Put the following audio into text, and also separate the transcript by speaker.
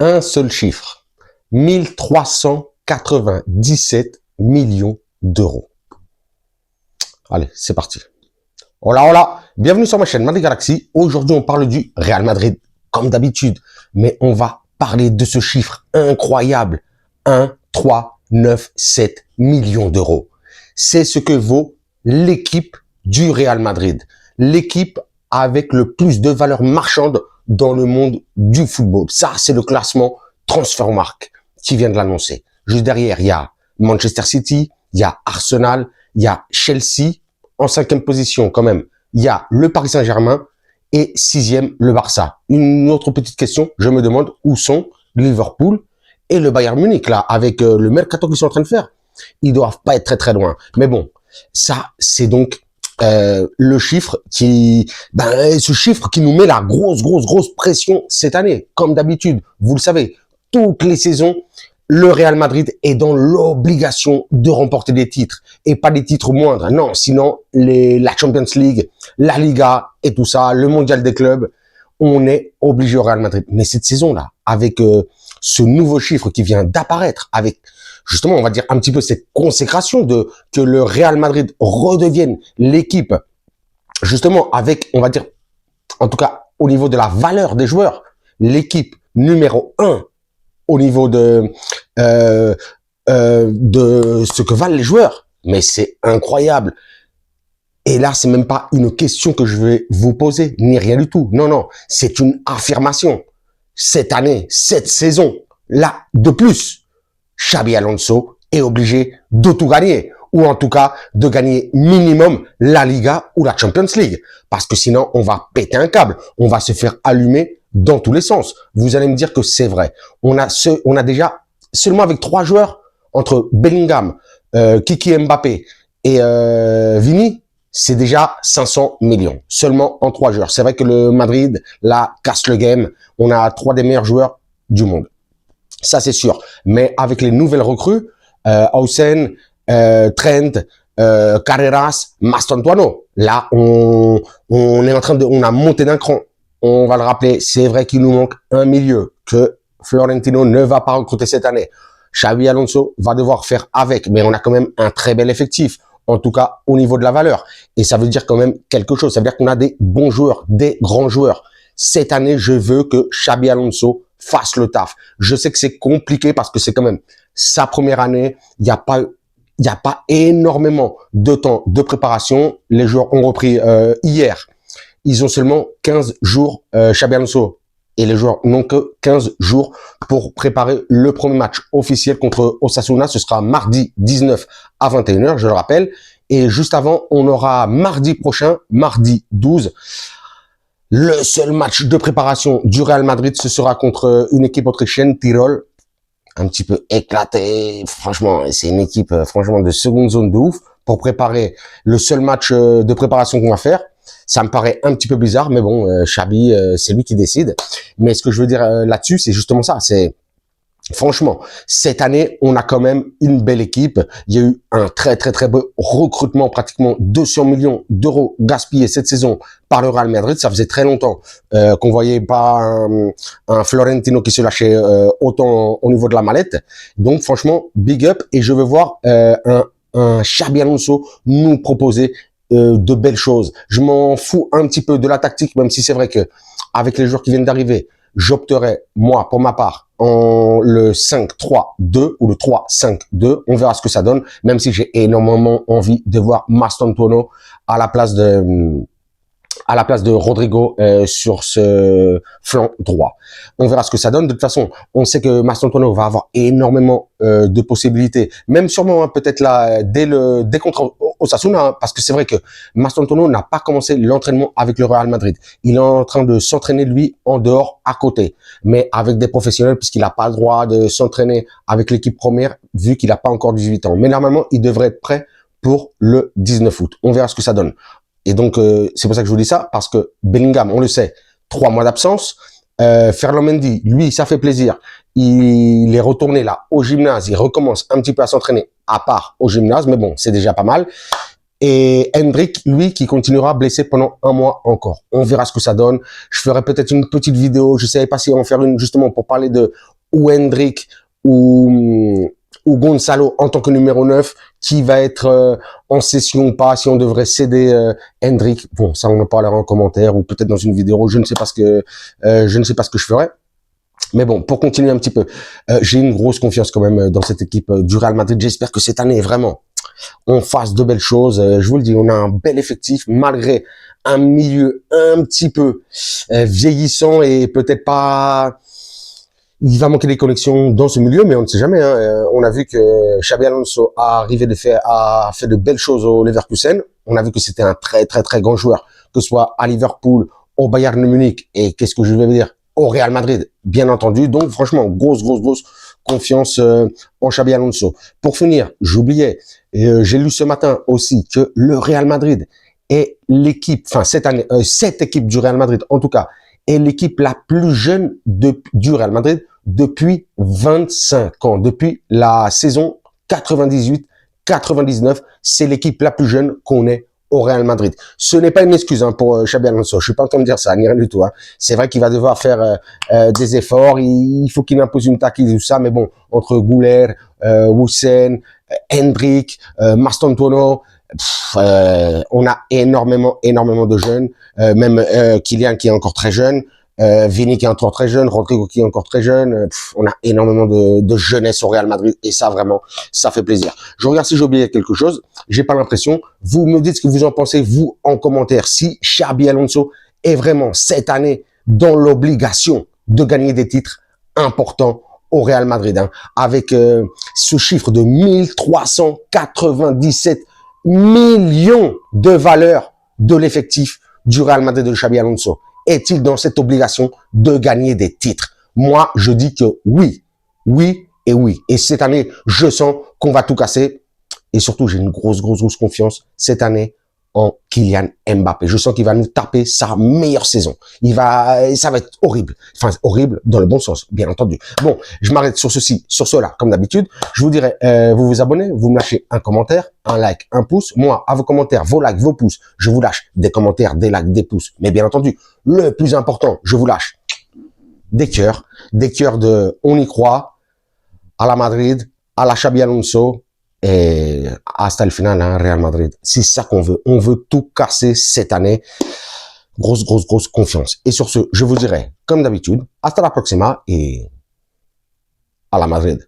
Speaker 1: Un seul chiffre. 1397 millions d'euros. Allez, c'est parti. Hola, hola. Bienvenue sur ma chaîne Madrid Galaxy. Aujourd'hui, on parle du Real Madrid, comme d'habitude. Mais on va parler de ce chiffre incroyable. 1,397 millions d'euros. C'est ce que vaut l'équipe du Real Madrid. L'équipe avec le plus de valeur marchande dans le monde du football. Ça, c'est le classement Transfermarkt qui vient de l'annoncer. Juste derrière, il y a Manchester City, il y a Arsenal, il y a Chelsea. En 5e position, quand même, il y a le Paris Saint-Germain et 6e, le Barça. Une autre petite question, je me demande où sont Liverpool et le Bayern Munich, là, avec le mercato qu'ils sont en train de faire. Ils doivent pas être très très loin. Mais bon, ça, c'est donc le chiffre ce chiffre qui nous met la grosse pression cette année. Comme d'habitude, vous le savez, toutes les saisons, le Real Madrid est dans l'obligation de remporter des titres. Et pas des titres moindres. Non, sinon, la Champions League, la Liga et tout ça, le mondial des clubs, on est obligé au Real Madrid. Mais cette saison-là, avec ce nouveau chiffre qui vient d'apparaître, avec justement, on va dire un petit peu cette consécration de que le Real Madrid redevienne l'équipe, justement avec, on va dire, en tout cas au niveau de la valeur des joueurs, l'équipe numéro 1 au niveau de ce que valent les joueurs. Mais c'est incroyable. Et là, c'est même pas une question que je vais vous poser, ni rien du tout. Non, non, c'est une affirmation. Cette année, cette saison, là, de plus, Xabi Alonso est obligé de tout gagner, ou en tout cas de gagner minimum la Liga ou la Champions League, parce que sinon on va péter un câble, on va se faire allumer dans tous les sens. Vous allez me dire que c'est vrai. On a déjà seulement avec 3 joueurs entre Bellingham, Kiki Mbappé et Vini, c'est déjà 500 millions seulement en 3 joueurs. C'est vrai que le Madrid là casse le game. On a 3 des meilleurs joueurs du monde. Ça, c'est sûr. Mais avec les nouvelles recrues, Hausen, Trent, Carreras, Mastantuono, là, on est en train on a monté d'un cran. On va le rappeler, c'est vrai qu'il nous manque un milieu que Florentino ne va pas recruter cette année. Xabi Alonso va devoir faire avec, mais on a quand même un très bel effectif, en tout cas au niveau de la valeur. Et ça veut dire quand même quelque chose. Ça veut dire qu'on a des bons joueurs, des grands joueurs. Cette année, je veux que Xabi Alonso fasse le taf. Je sais que c'est compliqué parce que c'est quand même sa première année. Il n'y a pas énormément de temps de préparation. Les joueurs ont repris hier. Ils ont seulement 15 jours, Xabi Alonso. Et les joueurs n'ont que 15 jours pour préparer le premier match officiel contre Osasuna. Ce sera mardi 19 à 21h, je le rappelle. Et juste avant, on aura mardi prochain, mardi 12, le seul match de préparation du Real Madrid, ce sera contre une équipe autrichienne, Tirol, un petit peu éclatée. Franchement, c'est une équipe franchement de seconde zone de ouf pour préparer le seul match de préparation qu'on va faire. Ça me paraît un petit peu bizarre, mais bon, Xabi, c'est lui qui décide. Mais ce que je veux dire là-dessus, c'est justement ça. C'est franchement, cette année, on a quand même une belle équipe. Il y a eu un très beau recrutement, pratiquement 200 millions d'euros gaspillés cette saison par le Real Madrid. Ça faisait très longtemps qu'on voyait pas un Florentino qui se lâchait autant au niveau de la mallette. Donc franchement, big up. Et je veux voir un Xabi Alonso nous proposer de belles choses. Je m'en fous un petit peu de la tactique, même si c'est vrai que avec les joueurs qui viennent d'arriver, j'opterais, moi, pour ma part, en le 5-3-2 ou le 3-5-2. On verra ce que ça donne, même si j'ai énormément envie de voir Mastantuono à la place de Rodrigo sur ce flanc droit. On verra ce que ça donne. De toute façon, on sait que Mastantuono va avoir énormément de possibilités, même sûrement peut-être là dès contre Osasuna, parce que c'est vrai que Mastantuono n'a pas commencé l'entraînement avec le Real Madrid. Il est en train de s'entraîner lui en dehors, à côté, mais avec des professionnels puisqu'il n'a pas le droit de s'entraîner avec l'équipe première vu qu'il n'a pas encore 18 ans. Mais normalement, il devrait être prêt pour le 19 août. On verra ce que ça donne. Et donc, c'est pour ça que je vous dis ça, parce que Bellingham, on le sait, 3 mois d'absence. Ferland Mendy, lui, ça fait plaisir. Il est retourné là au gymnase, il recommence un petit peu à s'entraîner, à part au gymnase, mais bon, c'est déjà pas mal. Et Hendrik, lui, qui continuera blessé pendant un mois encore. On verra ce que ça donne. Je ferai peut-être une petite vidéo. Je ne savais pas si en faire une justement pour parler de ou Hendrik ou Gonzalo en tant que numéro 9, qui va être en session ou pas, si on devrait céder Hendrik. Bon, ça on en parlera en commentaire ou peut-être dans une vidéo. Je ne sais pas ce que je ferai. Mais bon, pour continuer un petit peu, j'ai une grosse confiance quand même dans cette équipe du Real Madrid. J'espère que cette année, vraiment, on fasse de belles choses. Je vous le dis, on a un bel effectif malgré un milieu un petit peu vieillissant et peut-être pas... Il va manquer des connexions dans ce milieu, mais on ne sait jamais. Hein. On a vu que Xabi Alonso a fait de belles choses au Leverkusen. On a vu que c'était un très très très grand joueur, que ce soit à Liverpool, au Bayern Munich et qu'est-ce que je vais dire, au Real Madrid, bien entendu. Donc franchement, grosse confiance en Xabi Alonso. Pour finir, j'oubliais, j'ai lu ce matin aussi que le Real Madrid est l'équipe, enfin cette équipe du Real Madrid en tout cas, est l'équipe la plus jeune du Real Madrid depuis 25 ans. Depuis la saison 98-99, c'est l'équipe la plus jeune qu'on ait au Real Madrid. Ce n'est pas une excuse pour Xabi Alonso. Je suis pas en train de dire ça, ni rien du tout. Hein. C'est vrai qu'il va devoir faire des efforts. Il faut qu'il impose une tactique et tout ça. Mais bon, entre Gouler, Woussen, Hendrik, Mastantuono, on a énormément de jeunes. Même Kylian qui est encore très jeune. Vini qui est encore très jeune, Rodrigo qui est encore très jeune. On a énormément de jeunesse au Real Madrid et ça vraiment, ça fait plaisir. Je regarde si j'ai oublié quelque chose. J'ai pas l'impression. Vous me dites ce que vous en pensez, vous, en commentaire. Si Xabi Alonso est vraiment cette année dans l'obligation de gagner des titres importants au Real Madrid, hein, avec ce chiffre de 1397 millions de valeur de l'effectif du Real Madrid de Xabi Alonso. Est-il dans cette obligation de gagner des titres? Moi, je dis que oui, oui et oui. Et cette année, je sens qu'on va tout casser. Et surtout, j'ai une grosse confiance cette année en Kylian Mbappé. Je sens qu'il va nous taper sa meilleure saison. Ça va être horrible. Enfin, horrible dans le bon sens, bien entendu. Bon, je m'arrête sur cela, comme d'habitude. Je vous dirais, vous vous abonnez, vous me lâchez un commentaire, un like, un pouce. Moi, à vos commentaires, vos likes, vos pouces, je vous lâche des commentaires, des likes, des pouces. Mais bien entendu, le plus important, je vous lâche des cœurs de on y croit, à la Madrid, à la Xabi Alonso, et hasta le final, hein, Real Madrid. C'est ça qu'on veut. On veut tout casser cette année. Grosse confiance. Et sur ce, je vous dirai, comme d'habitude, hasta la próxima et à la Madrid.